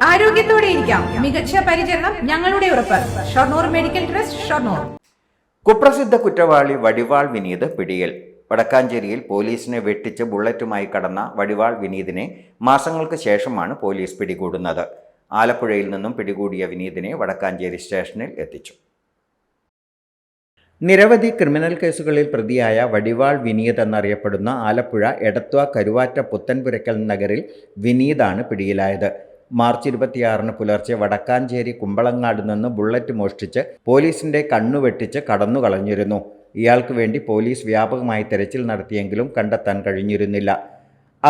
ആരോഗ്യത്തോടെ ഇരിക്കാം. മികച്ച പരിചരണം ഞങ്ങളുടെ ഉറപ്പ്. Shoranur medical trust, Shoranur. കുപ്രസിദ്ധ കുറ്റവാളി വടിവാൾ വിനീത് പിടിയിൽ. വടക്കാഞ്ചേരിയിൽ പോലീസിനെ വെട്ടിച്ച് ബുള്ളറ്റുമായി കടന്ന വടിവാൾ വിനീതിനെ മാസങ്ങൾക്ക് ശേഷമാണ് പോലീസ് പിടികൂടുന്നത്. ആലപ്പുഴയിൽ നിന്നും പിടികൂടിയ വിനീതിനെ വടക്കാഞ്ചേരി സ്റ്റേഷനിൽ എത്തിച്ചു. നിരവധി ക്രിമിനൽ കേസുകളിൽ പ്രതിയായ വടിവാൾ വിനീത് എന്നറിയപ്പെടുന്ന ആലപ്പുഴ എടത്വ കരുവാറ്റ പുത്തൻപുരയ്ക്കൽ നഗറിൽ വിനീതാണ് പിടിയിലായത്. മാർച്ച് 26 പുലർച്ചെ വടക്കാഞ്ചേരി കുമ്പളങ്ങാട് നിന്ന് ബുള്ളറ്റ് മോഷ്ടിച്ച് പോലീസിന്റെ കണ്ണുവെട്ടിച്ച് കടന്നുകളഞ്ഞിരുന്നു. ഇയാൾക്ക് വേണ്ടി പോലീസ് വ്യാപകമായി തെരച്ചിൽ നടത്തിയെങ്കിലും കണ്ടെത്താൻ കഴിഞ്ഞിരുന്നില്ല.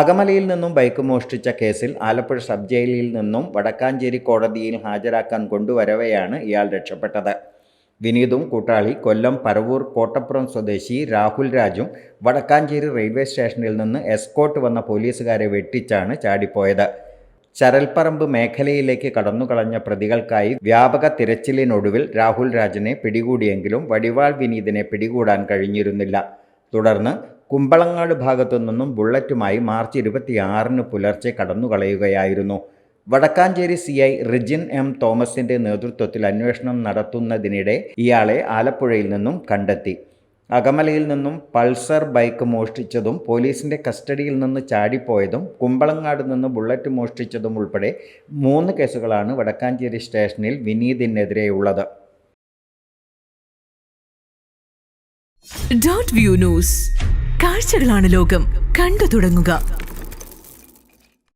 അകമലയിൽ നിന്നും ബൈക്ക് മോഷ്ടിച്ച കേസിൽ ആലപ്പുഴ സബ് ജയിലിൽ നിന്നും വടക്കാഞ്ചേരി കോടതിയിൽ ഹാജരാക്കാൻ കൊണ്ടുവരവെയാണ് ഇയാൾ രക്ഷപ്പെട്ടത്. വിനീതും കൂട്ടാളി കൊല്ലം പരവൂർ കോട്ടപ്പുറം സ്വദേശി രാഹുൽ രാജും വടക്കാഞ്ചേരി റെയിൽവേ സ്റ്റേഷനിൽ നിന്ന് എസ്കോർട്ട് വന്ന പോലീസുകാരെ വെട്ടിച്ചാണ് ചാടിപ്പോയത്. ചരൽപ്പറമ്പ് മേഖലയിലേക്ക് കടന്നുകളഞ്ഞ പ്രതികൾക്കായി വ്യാപക തിരച്ചിലിനൊടുവിൽ രാഹുൽ രാജിനെ പിടികൂടിയെങ്കിലും വടിവാൾ വിനീതിനെ പിടികൂടാൻ കഴിഞ്ഞിരുന്നില്ല. തുടർന്ന് കുമ്പളങ്ങാട് ഭാഗത്തു നിന്നും ബുള്ളറ്റുമായി മാർച്ച് 26 പുലർച്ചെ കടന്നുകളയുകയായിരുന്നു. വടക്കാഞ്ചേരി CI റിജിൻ M തോമസിന്റെ നേതൃത്വത്തിൽ അന്വേഷണം നടത്തുന്നതിനിടെ ഇയാളെ ആലപ്പുഴയിൽ നിന്നും കണ്ടെത്തി. അകമലയിൽ നിന്നും പൾസർ ബൈക്ക് മോഷ്ടിച്ചതും പോലീസിന്റെ കസ്റ്റഡിയിൽ നിന്ന് ചാടിപ്പോയതും കുമ്പളങ്ങാട് നിന്ന് ബുള്ളറ്റ് മോഷ്ടിച്ചതും ഉൾപ്പെടെ 3 കേസുകളാണ് വടക്കാഞ്ചേരി സ്റ്റേഷനിൽ വിനീതിനെതിരെയുള്ളത്. Dot view news. കാഴ്ചകളാണ് ലോകം. കണ്ടു തുടങ്ങുക.